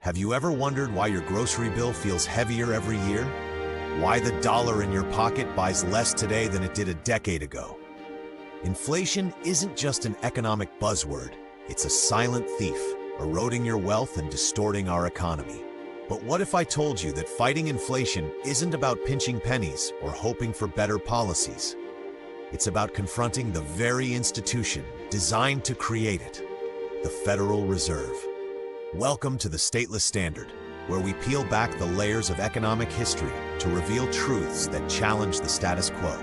Have you ever wondered why your grocery bill feels heavier every year? Why the dollar in your pocket buys less today than it did a decade ago? Inflation isn't just an economic buzzword, it's a silent thief, eroding your wealth and distorting our economy. But what if I told you that fighting inflation isn't about pinching pennies or hoping for better policies? It's about confronting the very institution designed to create it, the Federal Reserve. Welcome to the Stateless Standard, where we peel back the layers of economic history to reveal truths that challenge the status quo.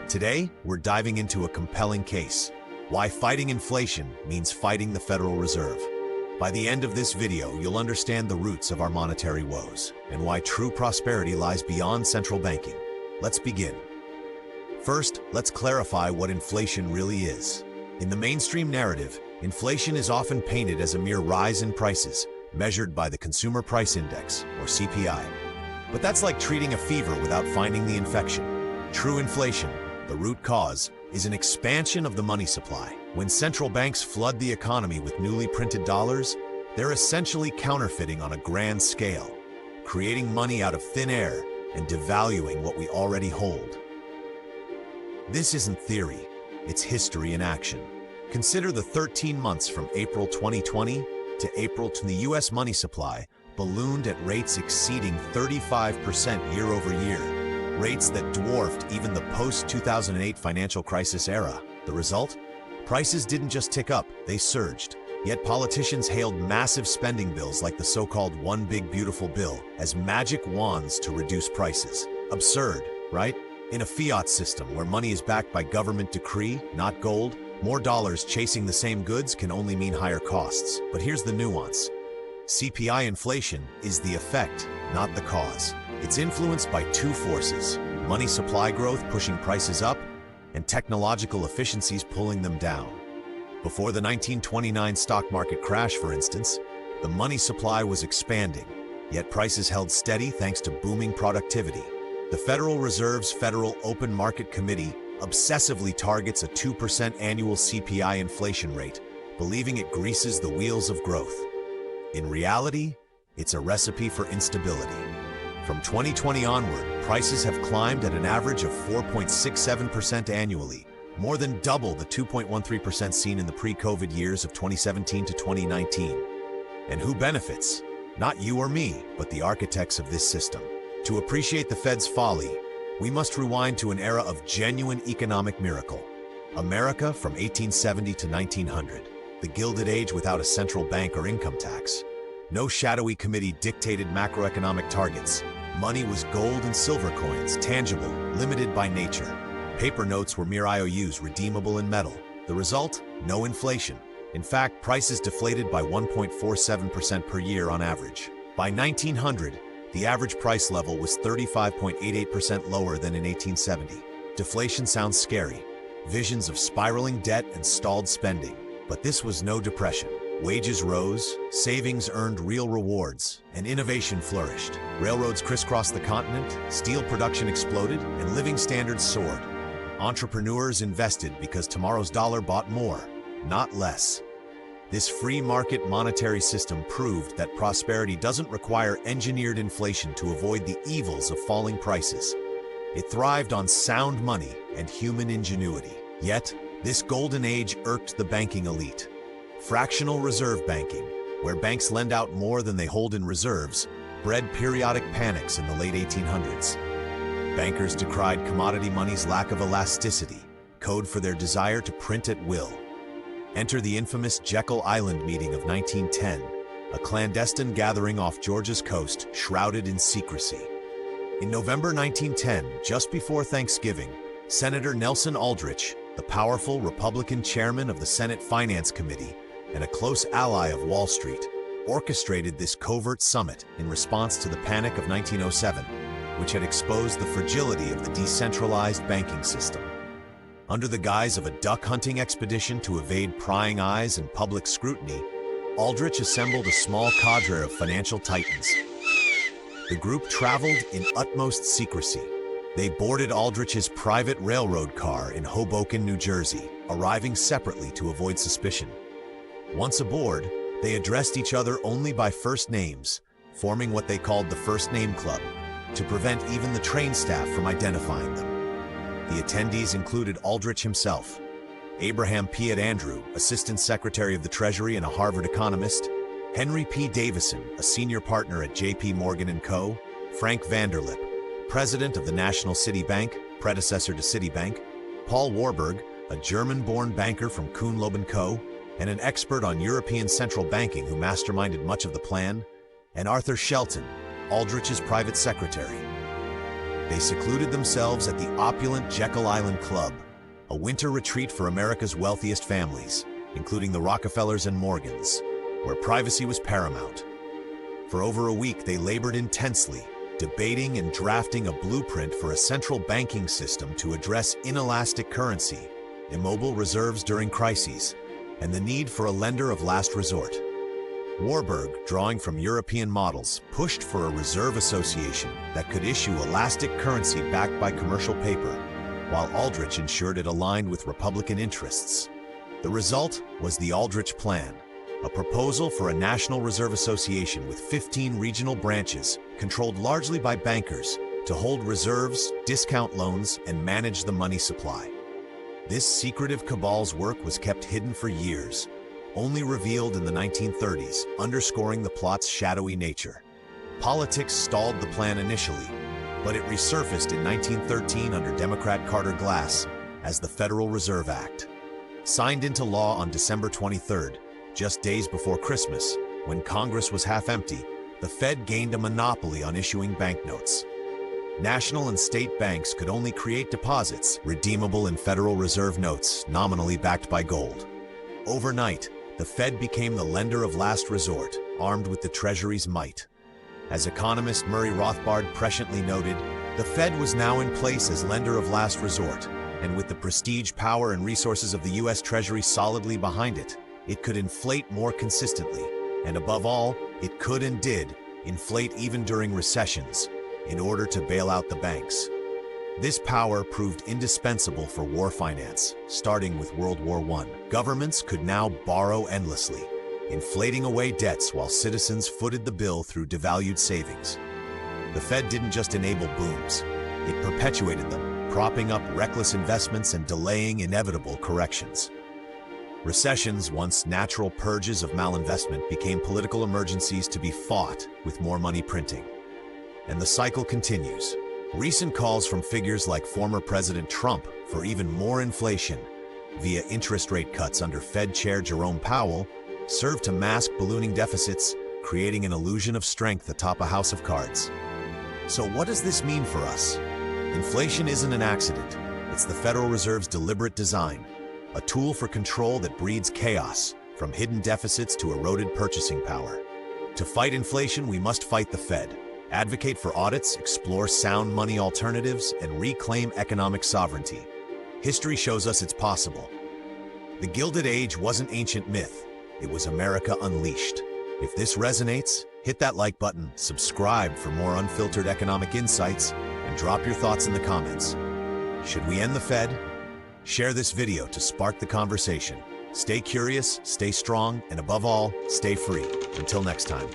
Today, we're diving into a compelling case: why fighting inflation means fighting the Federal Reserve. By the end of this video, you'll understand the roots of our monetary woes and why true prosperity lies beyond central banking. Let's begin. First, let's clarify what inflation really is. In the mainstream narrative, inflation is often painted as a mere rise in prices, measured by the Consumer Price Index, or CPI. But that's like treating a fever without finding the infection. True inflation, the root cause, is an expansion of the money supply. When central banks flood the economy with newly printed dollars, they're essentially counterfeiting on a grand scale, creating money out of thin air and devaluing what we already hold. This isn't theory, it's history in action. Consider the 13 months from April 2020 to April to the US money supply ballooned at rates exceeding 35% year over year, rates that dwarfed even the post-2008 financial crisis era. The result? Prices didn't just tick up, they surged. Yet politicians hailed massive spending bills like the so-called One Big Beautiful Bill as magic wands to reduce prices. Absurd, right? In a fiat system where money is backed by government decree, not gold, more dollars chasing the same goods can only mean higher costs. But here's the nuance. CPI inflation is the effect, not the cause. It's influenced by two forces: money supply growth pushing prices up, and technological efficiencies pulling them down. Before the 1929 stock market crash, for instance, the money supply was expanding, yet prices held steady thanks to booming productivity. The Federal Reserve's Federal Open Market Committee obsessively targets a 2% annual CPI inflation rate, believing it greases the wheels of growth. In reality, it's a recipe for instability. From 2020 onward, prices have climbed at an average of 4.67% annually, more than double the 2.13% seen in the pre-COVID years of 2017 to 2019. And who benefits? Not you or me, but the architects of this system. To appreciate the Fed's folly, we must rewind to an era of genuine economic miracle. America from 1870 to 1900, the Gilded Age without a central bank or income tax. No shadowy committee dictated macroeconomic targets. Money was gold and silver coins, tangible, limited by nature. Paper notes were mere IOUs, redeemable in metal. The result? No inflation. In fact, prices deflated by 1.47% per year on average. By 1900, the average price level was 35.88% lower than in 1870. Deflation sounds scary. Visions of spiraling debt and stalled spending. But this was no depression. Wages rose, savings earned real rewards, and innovation flourished. Railroads crisscrossed the continent, steel production exploded, and living standards soared. Entrepreneurs invested because tomorrow's dollar bought more, not less. This free market monetary system proved that prosperity doesn't require engineered inflation to avoid the evils of falling prices. It thrived on sound money and human ingenuity. Yet, this golden age irked the banking elite. Fractional reserve banking, where banks lend out more than they hold in reserves, bred periodic panics in the late 1800s. Bankers decried commodity money's lack of elasticity, code for their desire to print at will. Enter the infamous Jekyll Island meeting of 1910, a clandestine gathering off Georgia's coast shrouded in secrecy. In November 1910, just before Thanksgiving, Senator Nelson Aldrich, the powerful Republican chairman of the Senate Finance Committee and a close ally of Wall Street, orchestrated this covert summit in response to the Panic of 1907, which had exposed the fragility of the decentralized banking system. Under the guise of a duck-hunting expedition to evade prying eyes and public scrutiny, Aldrich assembled a small cadre of financial titans. The group traveled in utmost secrecy. They boarded Aldrich's private railroad car in Hoboken, New Jersey, arriving separately to avoid suspicion. Once aboard, they addressed each other only by first names, forming what they called the First Name Club, to prevent even the train staff from identifying them. The attendees included Aldrich himself, Abraham Piatt Andrew, Assistant Secretary of the Treasury and a Harvard economist, Henry P. Davison, a senior partner at J.P. Morgan & Co., Frank Vanderlip, President of the National City Bank, predecessor to Citibank, Paul Warburg, a German-born banker from Kuhn Loeb & Co., and an expert on European central banking who masterminded much of the plan, and Arthur Shelton, Aldrich's private secretary. They secluded themselves at the opulent Jekyll Island Club, a winter retreat for America's wealthiest families, including the Rockefellers and Morgans, where privacy was paramount. For over a week, they labored intensely, debating and drafting a blueprint for a central banking system to address inelastic currency, immobile reserves during crises, and the need for a lender of last resort. Warburg, drawing from European models, pushed for a reserve association that could issue elastic currency backed by commercial paper, while Aldrich ensured it aligned with Republican interests. The result was the Aldrich Plan, a proposal for a National Reserve Association with 15 regional branches, controlled largely by bankers, to hold reserves, discount loans, and manage the money supply. This secretive cabal's work was kept hidden for years, only revealed in the 1930s, underscoring the plot's shadowy nature. Politics stalled the plan initially, but it resurfaced in 1913 under Democrat Carter Glass as the Federal Reserve Act. Signed into law on December 23rd, just days before Christmas, when Congress was half empty, the Fed gained a monopoly on issuing banknotes. National and state banks could only create deposits redeemable in Federal Reserve notes nominally backed by gold. Overnight, the Fed became the lender of last resort, armed with the Treasury's might. As economist Murray Rothbard presciently noted, the Fed was now in place as lender of last resort, and with the prestige, power, and resources of the U.S. Treasury solidly behind it, it could inflate more consistently, and above all, it could and did inflate even during recessions, in order to bail out the banks. This power proved indispensable for war finance, starting with World War I. Governments could now borrow endlessly, inflating away debts while citizens footed the bill through devalued savings. The Fed didn't just enable booms, it perpetuated them, propping up reckless investments and delaying inevitable corrections. Recessions, once natural purges of malinvestment, became political emergencies to be fought with more money printing. And the cycle continues. Recent calls from figures like former President Trump for even more inflation via interest rate cuts under Fed Chair Jerome Powell serve to mask ballooning deficits, creating an illusion of strength atop a house of cards. So what does this mean for us? Inflation isn't an accident. It's the Federal Reserve's deliberate design, a tool for control that breeds chaos, from hidden deficits to eroded purchasing power. To fight inflation, we must fight the Fed. Advocate for audits, explore sound money alternatives, and reclaim economic sovereignty. History shows us it's possible. The Gilded Age wasn't ancient myth. It was America unleashed. If this resonates, hit that like button, subscribe for more unfiltered economic insights, and drop your thoughts in the comments. Should we end the Fed? Share this video to spark the conversation. Stay curious, stay strong, and above all, stay free. Until next time.